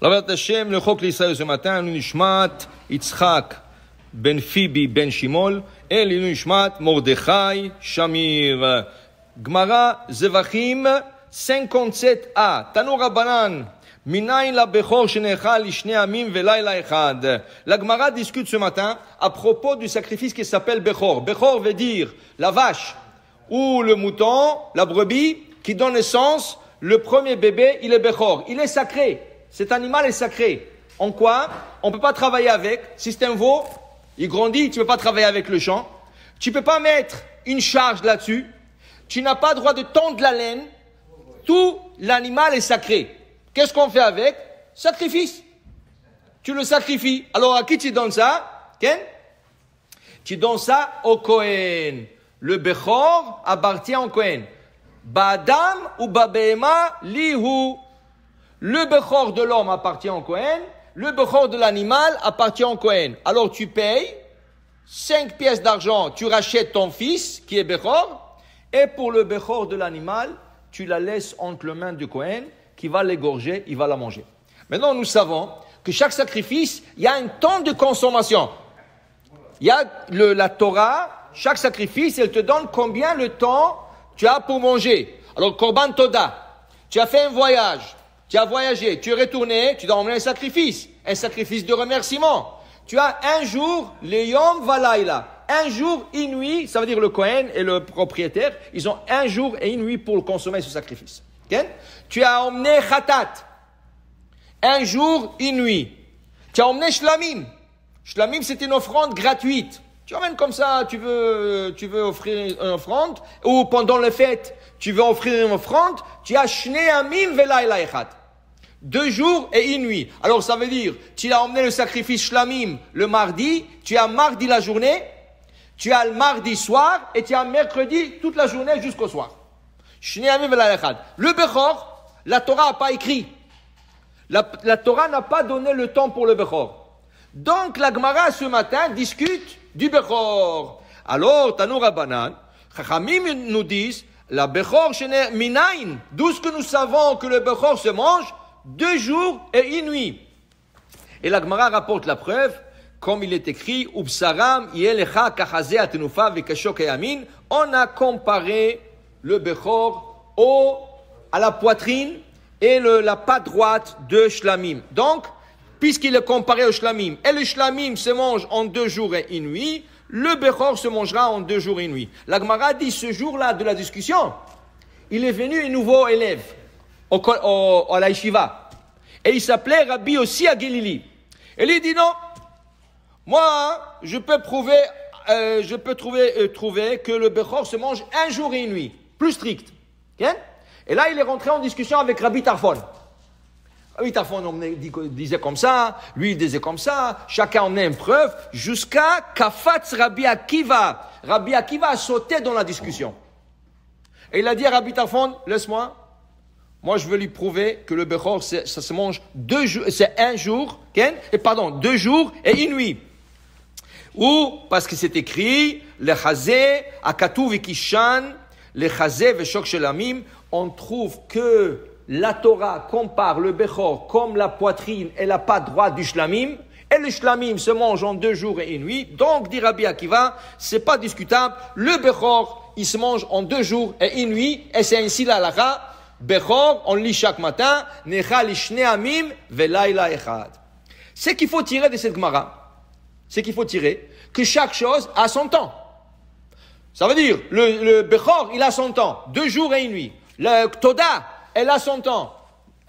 L'Avat Hashem, le Chok l'Israël ce matin, l'Unishmat, Yitzchak, Ben Fibi, Ben Shimol, et l'Unishmat, Mordechai, Shamir. Gemara, Zevachim, 57a. Tanu Rabbanan, Minayin la Bechor, Shenechal, Ishne Amim, Velayla Echad. La Gemara discute ce matin à propos du sacrifice qui s'appelle Bechor. Bechor veut dire la vache ou le mouton, la brebis, qui donne naissance, le premier bébé, il est Bechor. Il est sacré. Cet animal est sacré. En quoi? On ne peut pas travailler avec. Si c'est un veau, il grandit, tu ne peux pas travailler avec le champ. Tu ne peux pas mettre une charge là-dessus. Tu n'as pas le droit de tondre la laine. Tout l'animal est sacré. Qu'est-ce qu'on fait avec? Sacrifice. Tu le sacrifies. Alors à qui tu donnes ça? Ken? Tu donnes ça au Kohen. Le Bechor appartient au Kohen. Ba'adam ou Ba'behema lihu. Le Bechor de l'homme appartient au Kohen, le Bechor de l'animal appartient au Kohen. Alors tu payes 5 pièces d'argent, tu rachètes ton fils qui est Bechor, et pour le Bechor de l'animal, tu la laisses entre les mains du Kohen qui va l'égorger, il va la manger. Maintenant, nous savons que chaque sacrifice, il y a un temps de consommation. Il y a la Torah, chaque sacrifice, elle te donne combien le temps tu as pour manger. Alors, Korban Toda, tu as fait un voyage. Tu as voyagé, tu es retourné, tu dois emmener un sacrifice de remerciement. Tu as un jour, le Yom Valayla, un jour, une nuit, ça veut dire le Kohen et le propriétaire, ils ont un jour et une nuit pour consommer ce sacrifice. Okay? Tu as emmené Khatat, un jour, une nuit. Tu as emmené Shlamim. Shlamim, c'est une offrande gratuite. Tu emmènes comme ça, tu veux offrir une offrande, ou pendant les fêtes, tu veux offrir une offrande, tu as Shnei Amim Velayla Echad. 2 jours et une nuit. Alors ça veut dire, tu as emmené le sacrifice Shlamim le mardi, tu as mardi la journée, tu as le mardi soir, et tu as mercredi toute la journée jusqu'au soir. Shnei Amim Velayla Echad. Le Bechor, la Torah n'a pas écrit. La Torah n'a pas donné le temps pour le Bechor. Donc la Gemara ce matin discute du Bechor. Alors, Tanu Rabbanan, Chachamim nous disent, la Bechor Shene Minayin, d'où ce que nous savons que le Bechor se mange 2 jours et une nuit. Et la Gemara rapporte la preuve, comme il est écrit, Ubsaram yelecha kachaze atenufa vekashok yamin. On a comparé le Bechor à la poitrine et la patte droite de Shlamim. Donc, puisqu'il est comparé au Shlamim, et le Shlamim se mange en 2 jours et une nuit, le Bechor se mangera en 2 jours et une nuit. La Gemara dit, ce jour-là de la discussion, il est venu un nouveau élève à la yeshiva. Et il s'appelait Rabbi Yossi Agelili. Et lui dit non, moi, je peux trouver que le Bechor se mange 1 jour et une nuit. Plus strict. Okay? Et là, il est rentré en discussion avec Rabbi Tarfon. Rabbi Tarfon disait comme ça, lui il disait comme ça, chacun emmenait une preuve, jusqu'à Kafatz Rabbi Akiva. Rabbi Akiva a sauté dans la discussion. Et il a dit à Rabbi Tarfon, laisse-moi, moi je veux lui prouver que le Bechor, ça se mange 2 jours, c'est 1 jour, 2 jours et une nuit. Ou, parce que c'est écrit, le Chazé, Akatu Vikishan, le Chazé Veshok Shelamim, on trouve que la Torah compare le Bechor comme la poitrine et la patte droite du Shlamim, et le Shlamim se mange en 2 jours et une nuit. Donc, dit Rabbi Akiva, c'est pas discutable. Le Bechor, il se mange en 2 jours et une nuit, et c'est ainsi la halakha. Bechor, on lit chaque matin, Necha lishne amim velayla echad. Ce qu'il faut tirer de cette Gemara, c'est qu'il faut tirer que chaque chose a son temps. Ça veut dire, le Bechor, il a son temps, 2 jours et une nuit. Le Toda, elle a son temps,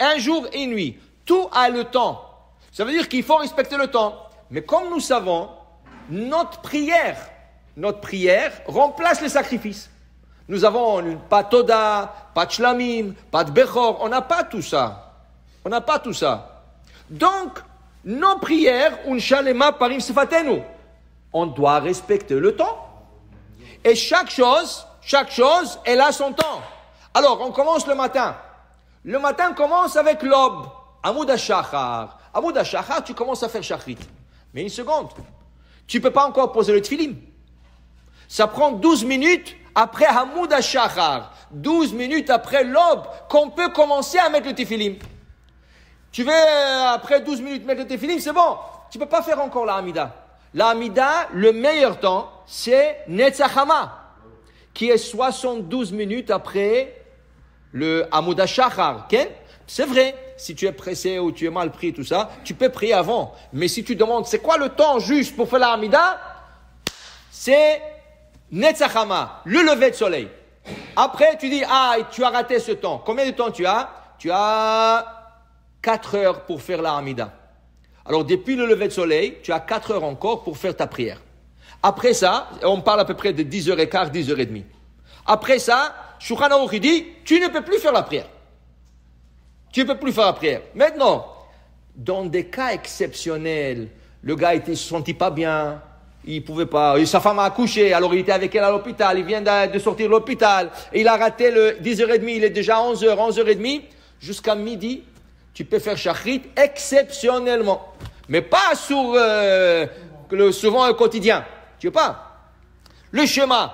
1 jour et une nuit. Tout a le temps. Ça veut dire qu'il faut respecter le temps. Mais comme nous savons, notre prière remplace les sacrifices. Nous avons pas de Toda, pas de Shlamim, pas de Bechor. On n'a pas tout ça. Donc, nos prières, Unshalema parim sefatenu. On doit respecter le temps. Et chaque chose, elle a son temps. Alors, on commence le matin. Le matin commence avec l'aube. Amoud HaShachar. Amoud HaShachar, tu commences à faire Shachrit. Mais une seconde. Tu ne peux pas encore poser le tfilim. Ça prend 12 minutes après Amoud HaShachar. 12 minutes après l'aube qu'on peut commencer à mettre le tfilim. Tu veux, après 12 minutes, mettre tes films, c'est bon. Tu ne peux pas faire encore la Hamida. La Hamida, le meilleur temps, c'est Netzachama, qui est 72 minutes après le Amuda Shachar. Okay? C'est vrai, si tu es pressé ou tu es mal pris, tout ça, tu peux prier avant. Mais si tu demandes, c'est quoi le temps juste pour faire la Hamida? C'est Netzachama, le lever de soleil. Après, tu dis, tu as raté ce temps. Combien de temps tu as? Tu as 4 heures pour faire la Hamida. Alors, depuis le lever de soleil, tu as 4 heures encore pour faire ta prière. Après ça, on parle à peu près de 10h15, 10h30. Après ça, Shulchan Aruch dit, tu ne peux plus faire la prière. Tu ne peux plus faire la prière. Maintenant, dans des cas exceptionnels, le gars ne se sentit pas bien, il pouvait pas, sa femme a accouché, alors il était avec elle à l'hôpital, il vient de sortir de l'hôpital, et il a raté le 10h30, il est déjà 11h, 11h30, jusqu'à midi, tu peux faire shachrit exceptionnellement. Mais pas sur souvent un quotidien. Tu veux pas? Le chemin,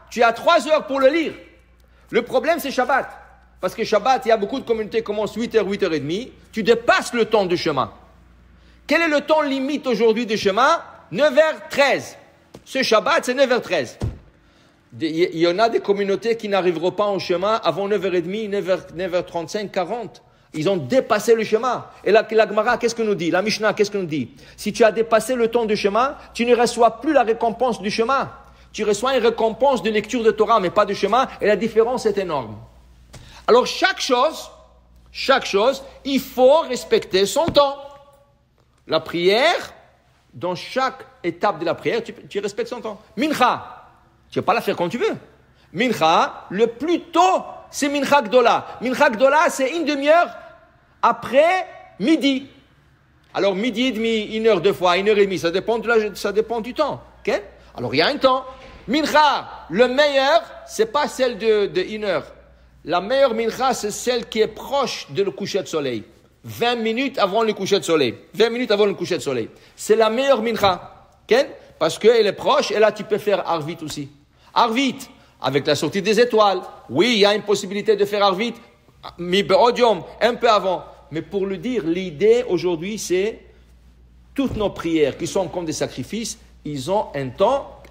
tu as 3 heures pour le lire. Le problème, c'est Shabbat. Parce que Shabbat, il y a beaucoup de communautés qui commencent 8h, 8h30. Tu dépasses le temps de chemin. Quel est le temps limite aujourd'hui de chemin? 9h13. Ce Shabbat, c'est 9h13. Il y en a des communautés qui n'arriveront pas au chemin avant 9h30, 9h35, 40. Ils ont dépassé le chemin. Et la Gemara, qu'est-ce que nous dit? La Mishnah, qu'est-ce que nous dit? Si tu as dépassé le temps du chemin, tu ne reçois plus la récompense du chemin. Tu reçois une récompense de lecture de Torah, mais pas de chemin. Et la différence est énorme. Alors, chaque chose, il faut respecter son temps. La prière, dans chaque étape de la prière, tu respectes son temps. Mincha, tu ne vas pas la faire quand tu veux. Mincha, le plus tôt, c'est Mincha Gdola. Mincha Gdola, c'est une demi-heure après midi. Alors, midi et demi, 1 heure, 2 fois, 1h30, ça dépend du temps. Okay? Alors, il y a un temps. Mincha, le meilleur, c'est pas celle de 1 heure. La meilleure mincha, c'est celle qui est proche de le coucher de soleil. 20 minutes avant le coucher de soleil. 20 minutes avant le coucher de soleil. C'est la meilleure mincha. Okay? Parce qu'elle est proche, et là, tu peux faire Arvit aussi. Arvit, avec la sortie des étoiles. Oui, il y a une possibilité de faire Arvit, mi be'odium, un peu avant. Mais pour le dire, l'idée aujourd'hui, c'est toutes nos prières qui sont comme des sacrifices, ils ont un temps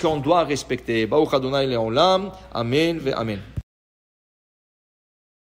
qu'on doit respecter. Baruch Adonai Le'olam. Amen ve Amen.